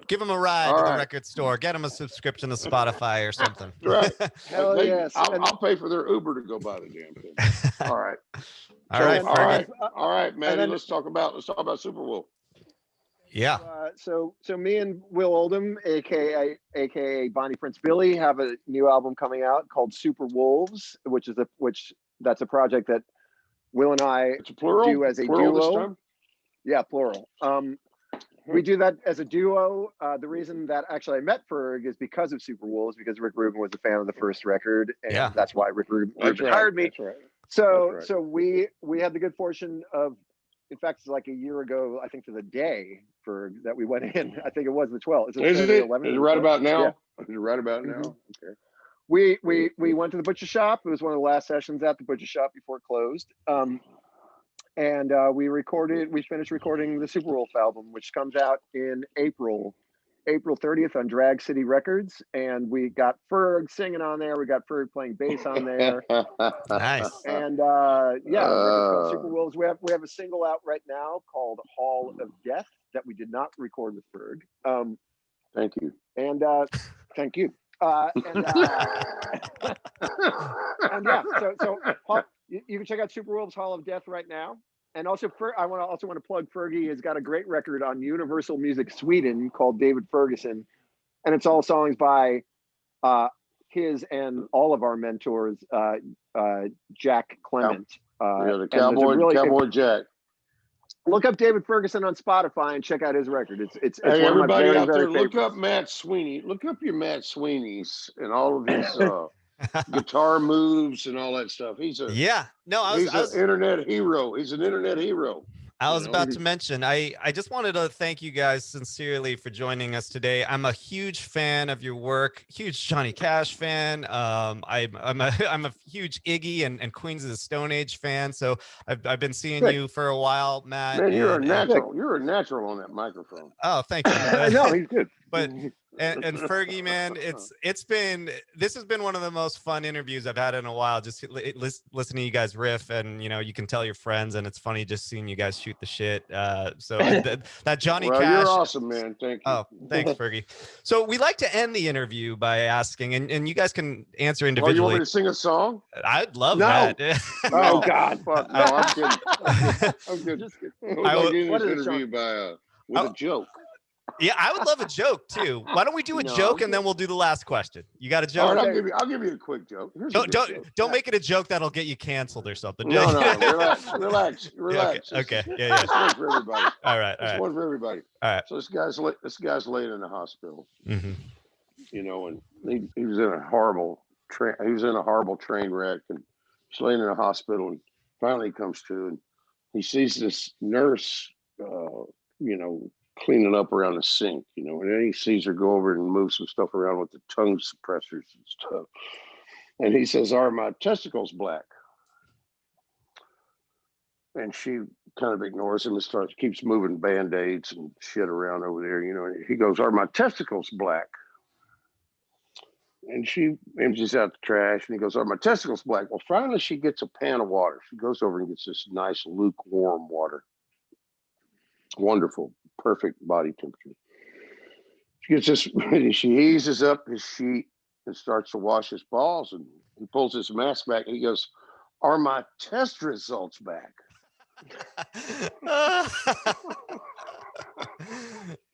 Give them a ride to the record store. Get them a subscription to Spotify or something. Right. Hell yes. I'll pay for their Uber to go buy the damn thing. All right. All right. All right, Maddie. Let's talk about Super Wolf. Yeah. So me and Will Oldham, aka Bonnie Prince Billy, have a new album coming out called Super Wolves, that's a project that Will and I It's a plural. do as a Plural this duo. time? Yeah, plural. We do that as a duo. The reason that actually I met Ferg is because of Super Wolves, because Rick Rubin was a fan of the first record, and that's why Rick Rubin hired me. That's right. So we had the good fortune of, in fact, it's like a year ago, I think to the day that we went in. I think it was the 12th. Is it? Is it right about now? Yeah. Is it right about now? Mm-hmm. Okay. We went to the Butcher Shoppe. It was one of the last sessions at the Butcher Shoppe before it closed. And we finished recording the Super Wolf album, which comes out in April 30th on Drag City Records. And we got Ferg singing on there. We got Ferg playing bass on there. Nice. And the record's called Super Wolves. We have a single out right now called Hall of Death that we did not record with Ferg. Thank you. And thank you. And yeah, so you can check out Super Wolves Hall of Death right now. And also, I want to plug Fergie has got a great record on Universal Music Sweden called David Ferguson, and it's all songs by his and all of our mentors, Jack Clement. The Cowboy Jack. Look up David Ferguson on Spotify and check out his record. It's hey, one everybody of my very, out there, very favorites. look up Matt Sweeney. Look up your Matt Sweeney's and all of his guitar moves and all that stuff. He's an internet hero. He's an internet hero. I was about to mention, I just wanted to thank you guys sincerely for joining us today. I'm a huge fan of your work, huge Johnny Cash fan. I'm a huge Iggy and Queens of the Stone Age fan. So I've been seeing you for a while, Matt. Man, you're a natural. You're a natural on that microphone. Oh, thank you. No, he's good. But and Fergie, man, this has been one of the most fun interviews I've had in a while. Just listening to you guys riff, and you can tell your friends, and it's funny just seeing you guys shoot the shit. So that Johnny Cash. You're awesome, man. Thank you. Oh, thanks, Fergie. So we like to end the interview by asking, and you guys can answer individually. You want me to sing a song? I'd love that. Oh God, fuck. No, I'm kidding. I'm good. Just kidding. I would like this interview with a joke. Yeah, I would love a joke too. Why don't we do a joke and then we'll do the last question? You got a joke? All right, I'll give you a quick joke. Don't make it a joke that'll get you canceled or something. No, relax. Okay. Yeah. It's one for everybody. All right. It's one for everybody. All right. So this guy's laying in the hospital. Mm-hmm. And he was in a horrible train wreck, and he's laying in a hospital, and finally he comes to, and he sees this nurse, cleaning up around the sink, and then he sees her go over and move some stuff around with the tongue suppressors and stuff. And he says, "Are my testicles black?" And she kind of ignores him and keeps moving Band-Aids and shit around over there, and he goes, "Are my testicles black?" And she empties out the trash, and he goes, "Are my testicles black?" Well, finally she gets a pan of water. She goes over and gets this nice lukewarm water. Wonderful. Perfect body temperature. She gets this, she eases up his sheet and starts to wash his balls, and he pulls his mask back and he goes, Are my test results back?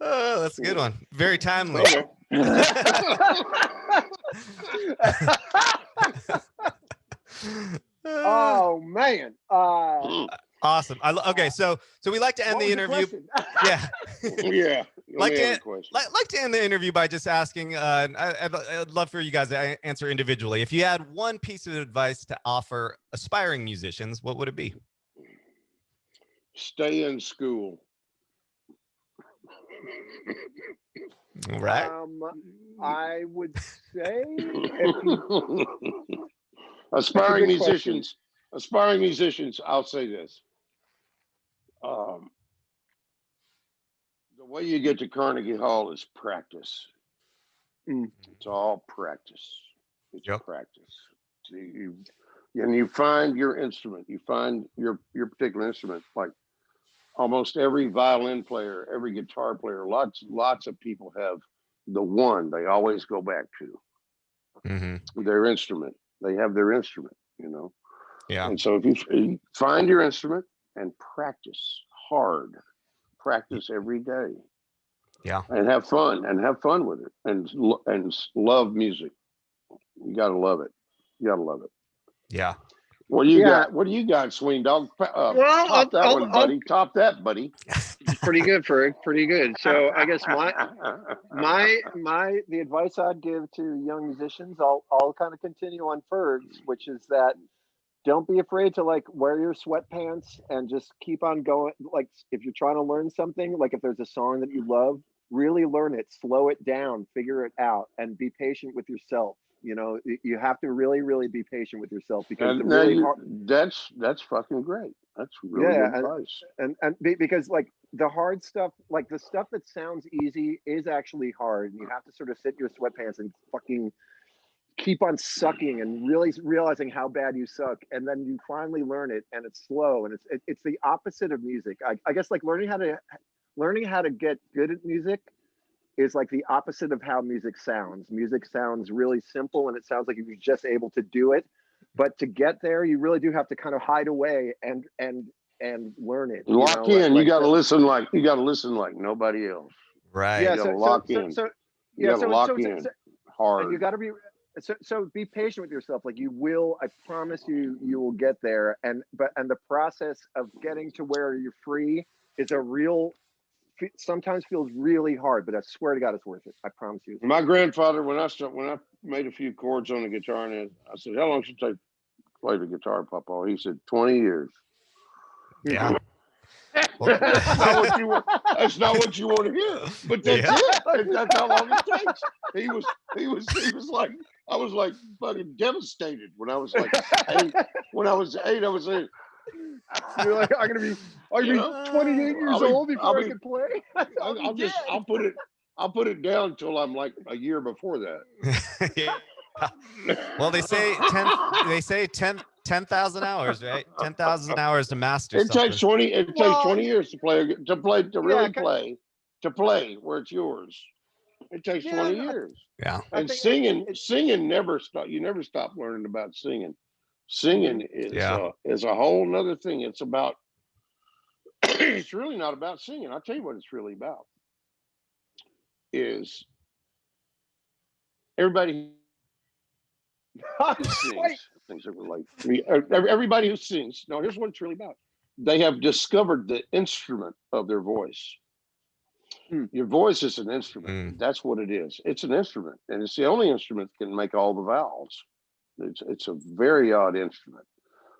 Oh, that's a good one. Very timely. Okay. Oh man. Awesome. Okay, so we like to end What the was interview. question? Yeah. Yeah. like to end the interview by just asking. I'd love for you guys to answer individually. If you had one piece of advice to offer aspiring musicians, what would it be? Stay in school. All right. I would say if you, aspiring good musicians, I'll say this. The way you get to Carnegie Hall is practice. It's all practice. It's practice. And you find your instrument. You find your particular instrument. Like almost every violin player, every guitar player, lots of people have the one they always go back to. Their instrument. They have their instrument, you know. Yeah. And so if you find your instrument and practice hard, practice every day. Yeah. And have fun with it, and love music. You gotta love it. Yeah. What do you got? What do you got, Sweeney Dog? Top that one, buddy. Top that, buddy. Pretty good, Ferg. Pretty good. So I guess the advice I'd give to young musicians, I'll kind of continue on Ferg's, which is that don't be afraid to like wear your sweatpants and just keep on going. Like if you're trying to learn something, like if there's a song that you love, really learn it, slow it down, figure it out, and be patient with yourself. You know, you have to really, really be patient with yourself because that's fucking great. That's really good advice. And because like the hard stuff, like the stuff that sounds easy is actually hard, and you have to sort of sit in your sweatpants and fucking keep on sucking and really realizing how bad you suck, and then you finally learn it, and it's slow, and it's the opposite of music. I guess like learning how to get good at music is like the opposite of how music sounds. Music sounds really simple, and it sounds like you're just able to do it. But to get there, you really do have to kind of hide away and learn it. Lock in. You got to listen like nobody else. Right. Yeah. You got to lock in. You got to lock in hard. And you got to be. So be patient with yourself. Like you will. I promise you will get there. And the process of getting to where you're free is sometimes feels really hard, but I swear to God, it's worth it. I promise you. My grandfather, when I made a few chords on the guitar, and I said, "How long should it take to play the guitar, Papa?" He said, 20 years. Yeah. That's not what you want to hear, but that's it. That's how long it takes. He was like, I was like fucking devastated when I was like 8. When I was 8, I was like, you're like, I'm gonna be 28 years old before I can play. I'll put it down until I'm like a year before that. Yeah. Well, they say 10,000 hours, right? 10,000 hours to master. It takes 20 years to play where it's yours. It takes 20 years. Yeah. And singing never stop. You never stop learning about singing. Singing is a whole nother thing. It's about, it's really not about singing. I'll tell you what it's really about. Is everybody who sings, things that were like, everybody who sings. No, here's what it's really about. They have discovered the instrument of their voice. Your voice is an instrument. That's what it is. It's an instrument, and it's the only instrument that can make all the vowels. It's a very odd instrument,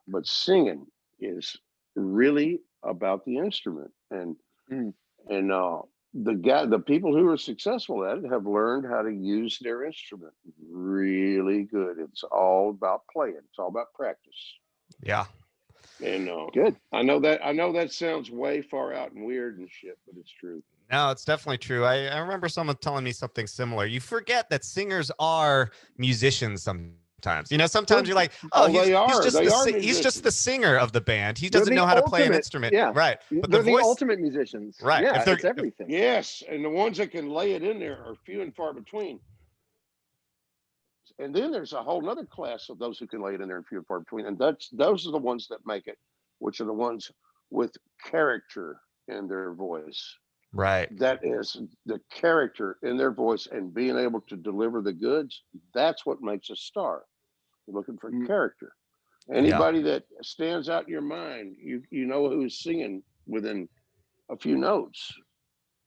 but singing is really about the instrument, and the people who are successful at it have learned how to use their instrument really good. It's all about playing. It's all about practice. Yeah. And good. I know that sounds way far out and weird and shit, but it's true. No, it's definitely true. I remember someone telling me something similar. You forget that singers are musicians sometimes. You know, sometimes you're like, he's just the singer of the band. He doesn't know how to play an instrument. Yeah. Right. But they're the ultimate musicians. Right. Yeah, it's everything. Yes. And the ones that can lay it in there are few and far between. And then there's a whole other class of those who can lay it in there and few and far between. And those are the ones that make it, which are the ones with character in their voice. Right. That is the character in their voice and being able to deliver the goods. That's what makes a star. You're looking for character. Anybody that stands out in your mind, you know who's singing within a few notes,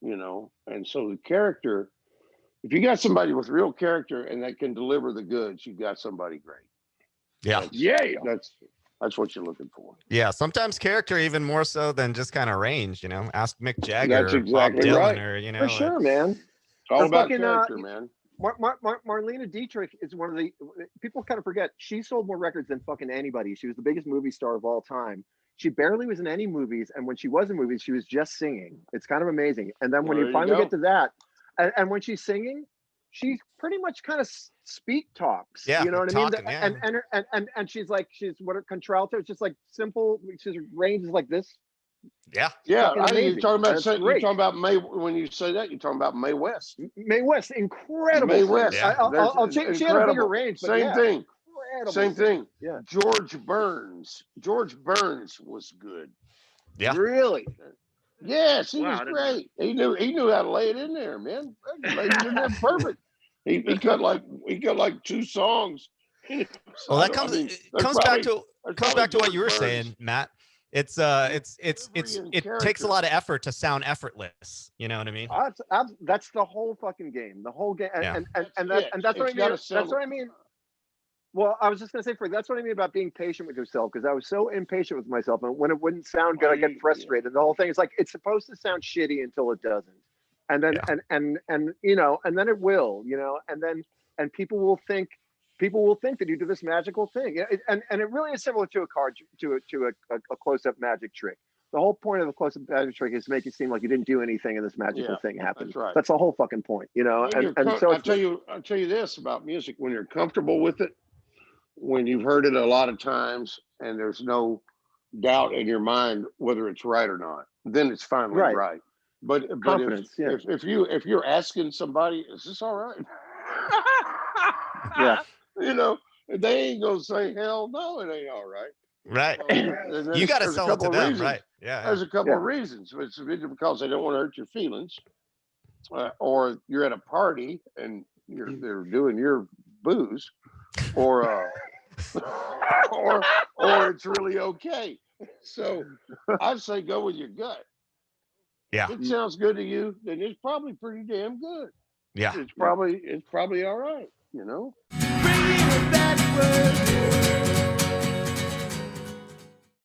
you know. And so the character, if you got somebody with real character and that can deliver the goods, you got somebody great. That's what you're looking for. Yeah, sometimes character even more so than just kind of range, you know. Ask Mick Jagger That's exactly or Bob right. Dylan, or, you know. For sure, man. It's all about fucking, character, man. Marlene Dietrich is one of the people kind of forget. She sold more records than fucking anybody. She was the biggest movie star of all time. She barely was in any movies, and when she was in movies, she was just singing. It's kind of amazing. And then when you finally get to that, and when she's singing, she pretty much kind of speak talks. Yeah, you know what talking, I mean? And she's what a contralto. It's just like simple. She's range is like this. Yeah. I think you're talking about Mae. When you say that, you're talking about Mae West. Mae West, incredible. Mae West. Yeah. I'll check. She had a bigger range. But Same thing. Incredible. Same thing. Yeah. George Burns was good. Yeah. Really? Yes, he was great. He knew how to lay it in there, man. He laid it in there perfect. He cut like 2 songs. Well, that comes back to what you were saying, Matt. It takes a lot of effort to sound effortless. You know what I mean? That's the whole fucking game. The whole game, and that's what I mean. That's what I mean. Well, I was just gonna say, that's what I mean about being patient with yourself, because I was so impatient with myself, and when it wouldn't sound good, I get frustrated. The whole thing is like it's supposed to sound shitty until it doesn't, and then and you know, and then it will, you know, and people will think that you do this magical thing, and it really is similar to a close-up magic trick. The whole point of a close-up magic trick is to make it seem like you didn't do anything and this magical thing happened. That's right. That's the whole fucking point, you know. And so I'll tell you this about music: when you're comfortable with it, when you've heard it a lot of times, and there's no doubt in your mind whether it's right or not, then it's finally right. But if you're asking somebody, is this all right? Yeah. You know, they ain't gonna say hell no, it ain't all right. Right. You got to sell it to them, reasons. right? Yeah. There's a couple of reasons. It's because they don't want to hurt your feelings, or you're at a party and they're doing your booze, or it's really okay. So I'd say go with your gut. Yeah. If it sounds good to you, then it's probably pretty damn good. Yeah. It's probably all right, you know. Bringing it backward.